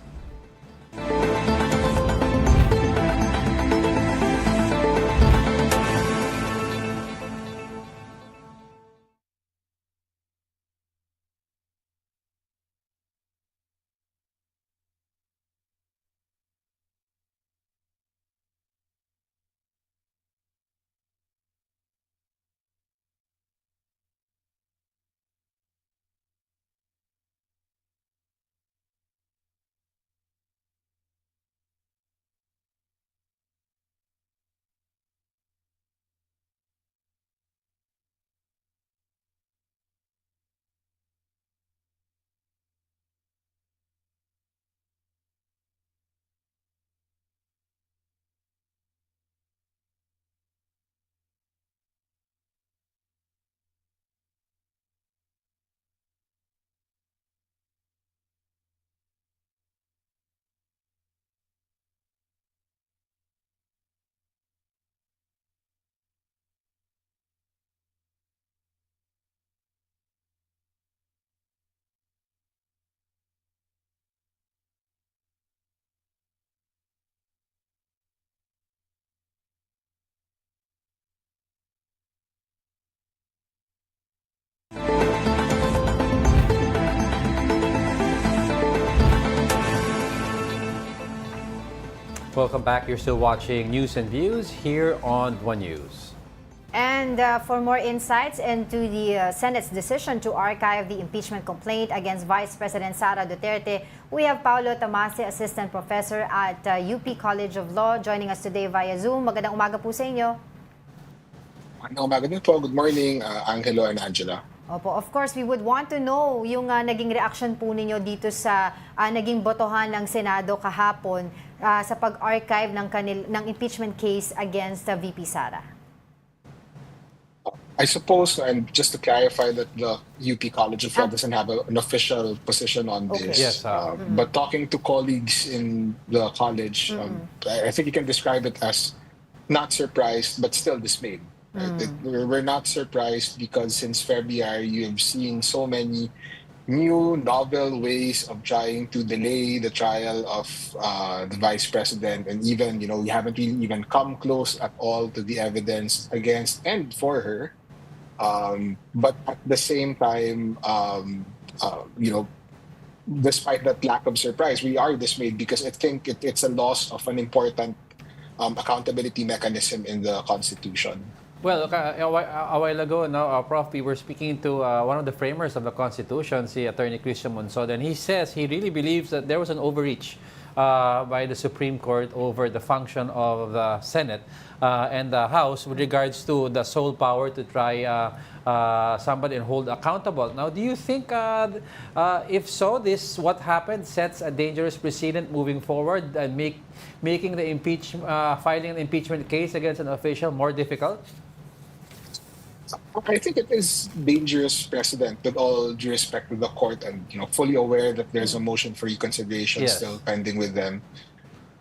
Welcome back. You're still watching News and Views here on One News. And for more insights into the Senate's decision to archive the impeachment complaint against Vice President Sara Duterte, we have Paulo Tamase, Assistant Professor at UP College of Law, joining us today via Zoom. Magandang umaga po sa inyo. Magandang umaga din po. Good morning, Angelo and Angela. Opo, of course, we would want to know yung naging reaction po ninyo dito sa naging botohan ng Senado kahapon sa pag-archive ng impeachment case against VP Sara. I suppose, and just to clarify, that the UP College of Law doesn't have an official position on this. Okay. Yes, but talking to colleagues in the college, I think you can describe it as not surprised, but still dismayed. Right? We're not surprised because since February, you have seen so many new novel ways of trying to delay the trial of the vice president, and even, we haven't really even come close at all to the evidence against and for her. But at the same time, despite that lack of surprise, we are dismayed because I think it's a loss of an important accountability mechanism in the Constitution. Well, a while ago, Prof, we were speaking to one of the framers of the Constitution, si Attorney Christian Monsod, and he says he really believes that there was an overreach by the Supreme Court over the function of the Senate and the House with regards to the sole power to try somebody and hold accountable. Now, do you think, if so, what happened sets a dangerous precedent moving forward and making the filing an impeachment case against an official more difficult? I think it is dangerous precedent, with all due respect to the court, and fully aware that there's a motion for reconsideration still pending with them.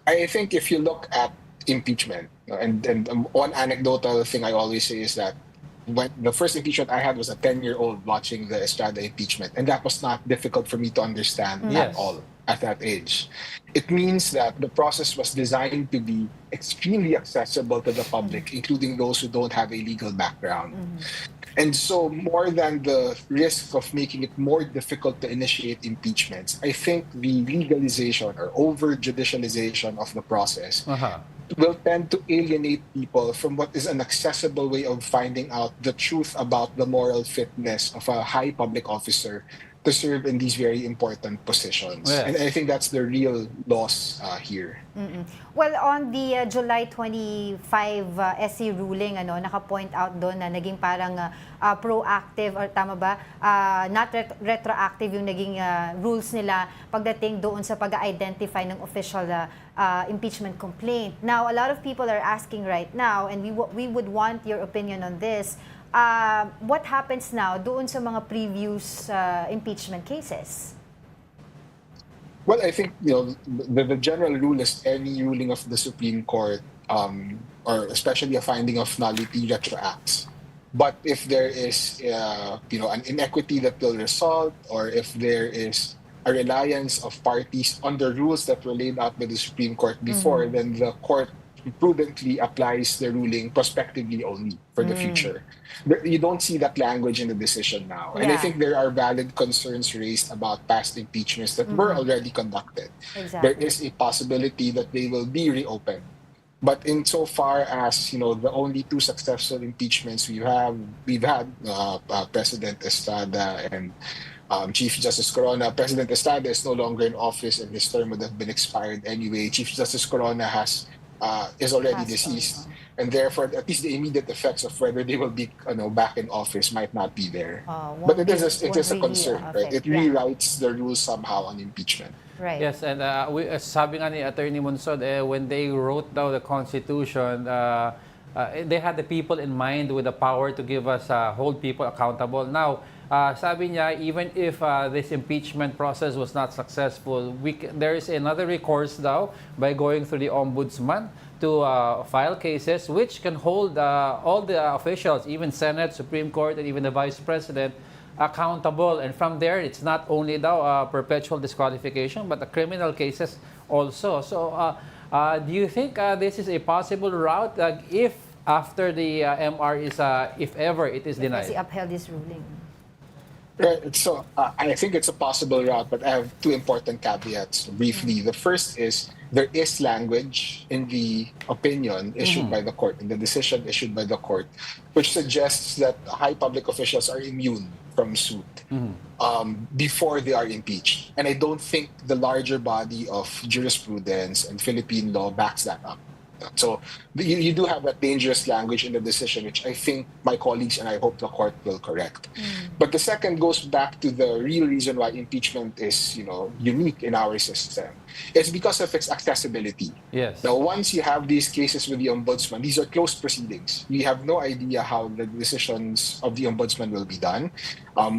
I think if you look at impeachment, and one anecdotal thing I always say is that when the first impeachment I had was a 10-year-old watching the Estrada impeachment, and that was not difficult for me to understand at all at that age. It means that the process was designed to be extremely accessible to the public, including those who don't have a legal background. And so, more than the risk of making it more difficult to initiate impeachments, I think the legalization or over-judicialization of the process will tend to alienate people from what is an accessible way of finding out the truth about the moral fitness of a high public officer to serve in these very important positions. Yes. And I think that's the real loss here. Well, on the July 25 SC ruling, naka-point out doon na naging parang proactive, or tama ba, not retroactive yung naging rules nila pagdating doon sa pag-identify ng official impeachment complaint. Now, a lot of people are asking right now, and we would want your opinion on this, what happens now doon sa mga previous impeachment cases? Well, I think the general rule is any ruling of the Supreme Court, or especially a finding of nullity, retroacts. But if there is an inequity that will result, or if there is a reliance of parties on the rules that were laid out by the Supreme Court before, then the court prudently applies the ruling prospectively only for the future. You don't see that language in the decision now. And I think there are valid concerns raised about past impeachments that were already conducted. Exactly. There is a possibility that they will be reopened. But insofar as, the only two successful impeachments we've had President Estrada and Chief Justice Corona. President Estrada is no longer in office, and his term would have been expired anyway. Chief Justice Corona is already deceased, and therefore at least the immediate effects of whether they will be back in office might not be there. But it is a concern, right? It rewrites the rules somehow on impeachment. Right. Yes, and sabi nga ni Attorney Monsod, when they wrote down the Constitution, they had the people in mind with the power to give us hold people accountable. Now, sabi niya, even if this impeachment process was not successful, there is another recourse now by going through the Ombudsman to file cases which can hold all the officials, even Senate, Supreme Court, and even the Vice President, accountable. And from there, it's not only perpetual disqualification, but the criminal cases also. So, do you think this is a possible route if after the MR is, if ever it is denied? Kasi upheld this ruling. I think it's a possible route, but I have two important caveats briefly. The first is there is language in the opinion issued by the court, in the decision issued by the court, which suggests that high public officials are immune from suit before they are impeached. And I don't think the larger body of jurisprudence and Philippine law backs that up. So you do have that dangerous language in the decision, which I think my colleagues and I hope the court will correct. But the second goes back to the real reason why impeachment is, unique in our system. It's because of its accessibility. Yes. Now, once you have these cases with the ombudsman, these are closed proceedings. We have no idea how the decisions of the ombudsman will be done.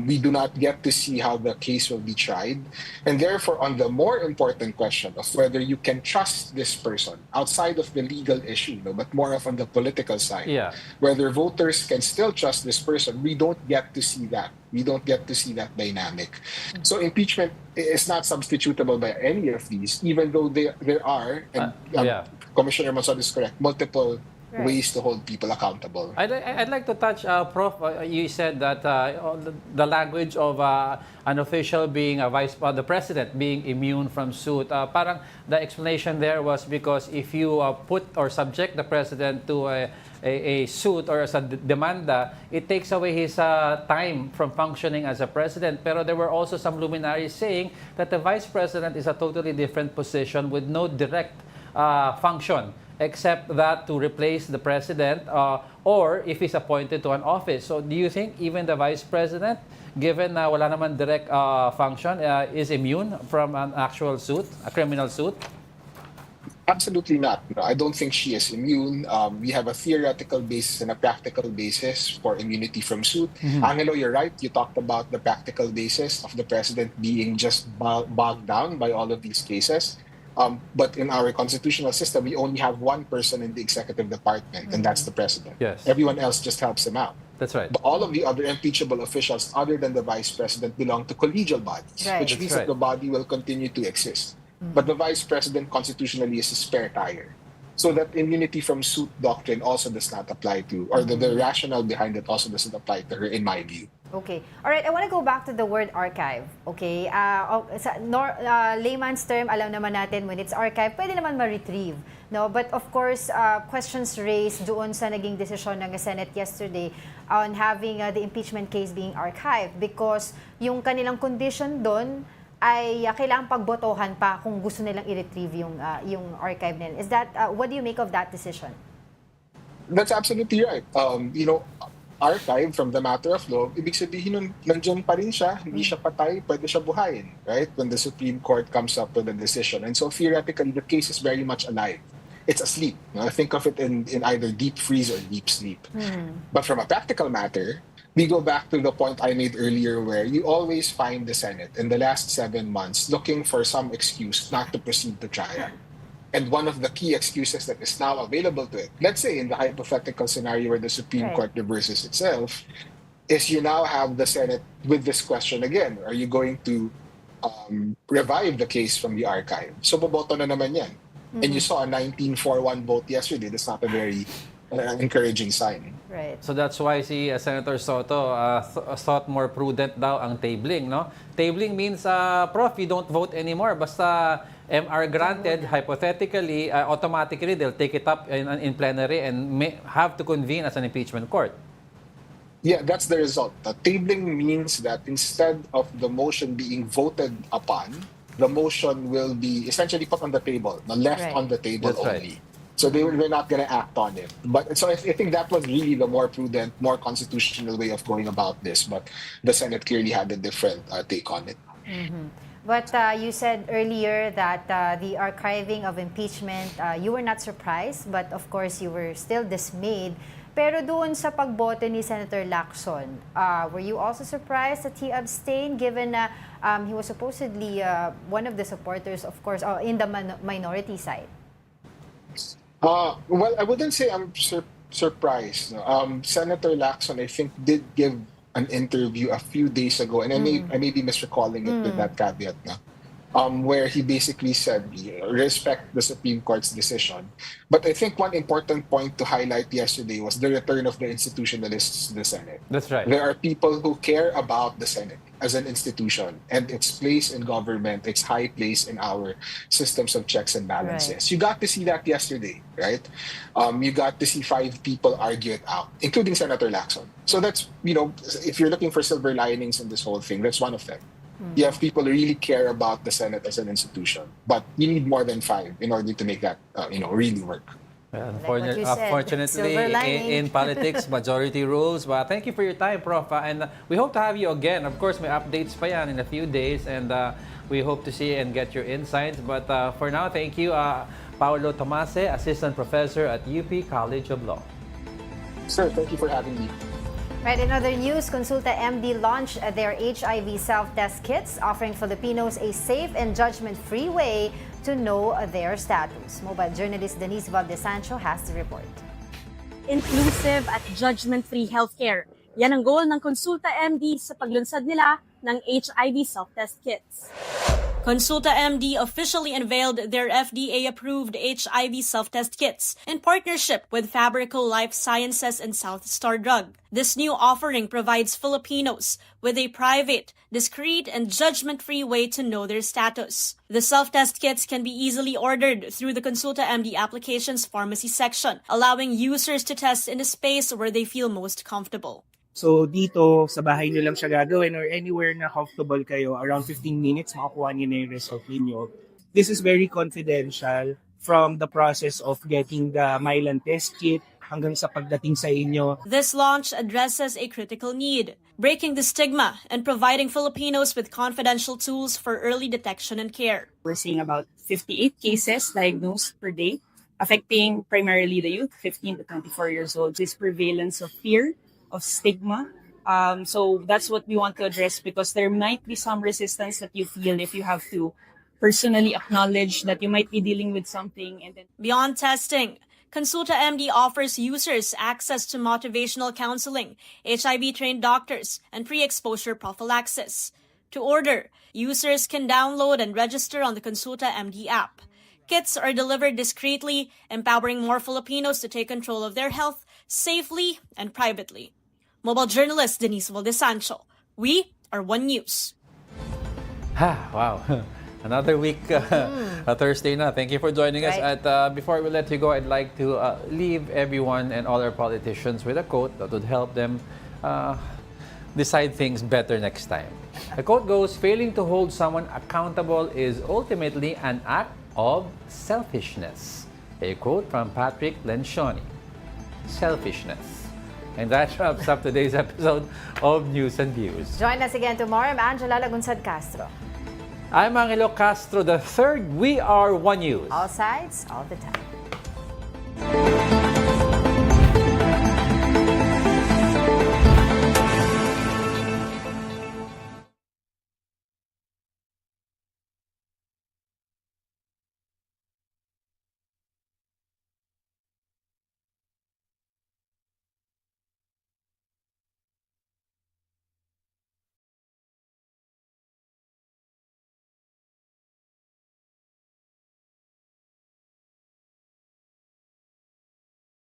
We do not get to see how the case will be tried. And therefore, on the more important question of whether you can trust this person outside of the legal issue, but more of on the political side, whether voters can still trust this person, we don't get to see that. We don't get to see that dynamic. So impeachment is not substitutable by any of these, even though there are, and Commissioner Masod is correct, multiple ways to hold people accountable. I'd like to touch, Prof. You said that the language of an official being the president being immune from suit. Parang the explanation there was because if you put or subject the president to a suit or as a demanda, it takes away his time from functioning as a president. Pero there were also some luminaries saying that the vice president is a totally different position with no direct function, except that to replace the president or if he's appointed to an office. So do you think even the vice president, given na wala naman direct function, is immune from an actual suit, a criminal suit? Absolutely not. No, I don't think she is immune. We have a theoretical basis and a practical basis for immunity from suit. Angelo, you're right. You talked about the practical basis of the president being just bogged down by all of these cases. But in our constitutional system, we only have one person in the executive department, and that's the president. Yes. Everyone else just helps him out. That's right. But all of the other impeachable officials, other than the vice president, belong to collegial bodies, which means that the body will continue to exist. But the vice president constitutionally is a spare tire. So that immunity from suit doctrine also does not apply to, or the rationale behind it also doesn't apply to her, in my view. Okay. All right. I want to go back to the word archive. Okay. Sa layman's term, alam naman natin when it's archive, pwede naman ma-retrieve. No? But of course, questions raised doon sa naging desisyon ng Senate yesterday on having the impeachment case being archived because yung kanilang condition doon ay kailangang pagbotohan pa kung gusto nilang i-retrieve yung archive nila. Is that, what do you make of that decision? That's absolutely right. Archive from the matter of law, ibig sabihin nun, nandiyan pa rin siya, hindi siya patay, pwede siya buhayin, right? When the Supreme Court comes up with a decision. And so theoretically, the case is very much alive. It's asleep. Think of it in either deep freeze or deep sleep. But from a practical matter, we go back to the point I made earlier where you always find the Senate in the last 7 months looking for some excuse not to proceed to trial. And one of the key excuses that is now available to it, let's say in the hypothetical scenario where the Supreme Court reverses itself, is you now have the Senate with this question again. Are you going to revive the case from the archive? So boboto na naman yan. And you saw a 19-4-1 vote yesterday. That's not a very encouraging sign. Right. So that's why si Senator Soto thought more prudent daw ang tabling, no? Tabling means, Prof, you don't vote anymore. Basta MR granted, hypothetically, automatically, they'll take it up in plenary and have to convene as an impeachment court. Yeah, that's the result. Tabling means that instead of the motion being voted upon, the motion will be essentially put on the table, left on the table That's only. Right. So they're not going to act on it. But so I think that was really the more prudent, more constitutional way of going about this. But the Senate clearly had a different take on it. But you said earlier that the archiving of impeachment, you were not surprised, but of course you were still dismayed. Pero doon sa pagboto ni Senator Lacson, were you also surprised that he abstained given na he was supposedly one of the supporters, of course, in the minority side? Well, I wouldn't say I'm surprised. No. Senator Lacson, I think, did give an interview a few days ago, and I may be misrecalling it with that caveat. No. where he basically said, respect the Supreme Court's decision. But I think one important point to highlight yesterday was the return of the institutionalists to the Senate. That's right. There are people who care about the Senate as an institution and its place in government, its high place in our systems of checks and balances. Right. You got to see that yesterday, right? You got to see 5 people argue it out, including Senator Lacson. So that's, if you're looking for silver linings in this whole thing, that's one of them. You have people who really care about the Senate as an institution, but you need more than 5 in order to make that, really work. Well, what you said, unfortunately, silver lining. in politics, majority rules. But thank you for your time, Prof. And we hope to have you again. Of course, may updates pa yan in a few days. And we hope to see and get your insights. But for now, thank you, Paolo Tomase, Assistant Professor at UP College of Law. Sir, thank you for having me. Right, in other news, Consulta MD launched their HIV self-test kits, offering Filipinos a safe and judgment-free way to know their status. Mobile journalist Denise Valdesancho has the report. Inclusive at judgment-free healthcare. Yan ang goal ng Consulta MD sa paglunsad nila ng HIV self-test kits. Consulta MD officially unveiled their FDA-approved HIV self-test kits in partnership with Fabrico Life Sciences and South Star Drug. This new offering provides Filipinos with a private, discreet, and judgment-free way to know their status. The self-test kits can be easily ordered through the Consulta MD application's pharmacy section, allowing users to test in a space where they feel most comfortable. So dito, sa bahay nyo lang siya gagawin or anywhere na comfortable kayo, around 15 minutes, makakuha nyo na yung result ninyo. This is very confidential from the process of getting the Mylan test kit hanggang sa pagdating sa inyo. This launch addresses a critical need, breaking the stigma and providing Filipinos with confidential tools for early detection and care. We're seeing about 58 cases diagnosed per day, affecting primarily the youth, 15 to 24 years old. This prevalence of fear, of stigma. So that's what we want to address, because there might be some resistance that you feel if you have to personally acknowledge that you might be dealing with something. And then Beyond testing, Consulta MD offers users access to motivational counseling, HIV-trained doctors, and pre-exposure prophylaxis. To order, users can download and register on the Consulta MD app. Kits are delivered discreetly, empowering more Filipinos to take control of their health safely and privately. Mobile journalist Denise Valdesancho. We are One News. Wow. Another week, a Thursday na. Thank you for joining us. At before we let you go, I'd like to leave everyone and all our politicians with a quote that would help them decide things better next time. The quote goes, "Failing to hold someone accountable is ultimately an act of selfishness." A quote from Patrick Lencioni. Selfishness. And that wraps up today's episode of News and Views. Join us again tomorrow. I'm Angela Lagunsad Castro. I'm Angelo Castro III. We are One News. All sides, all the time.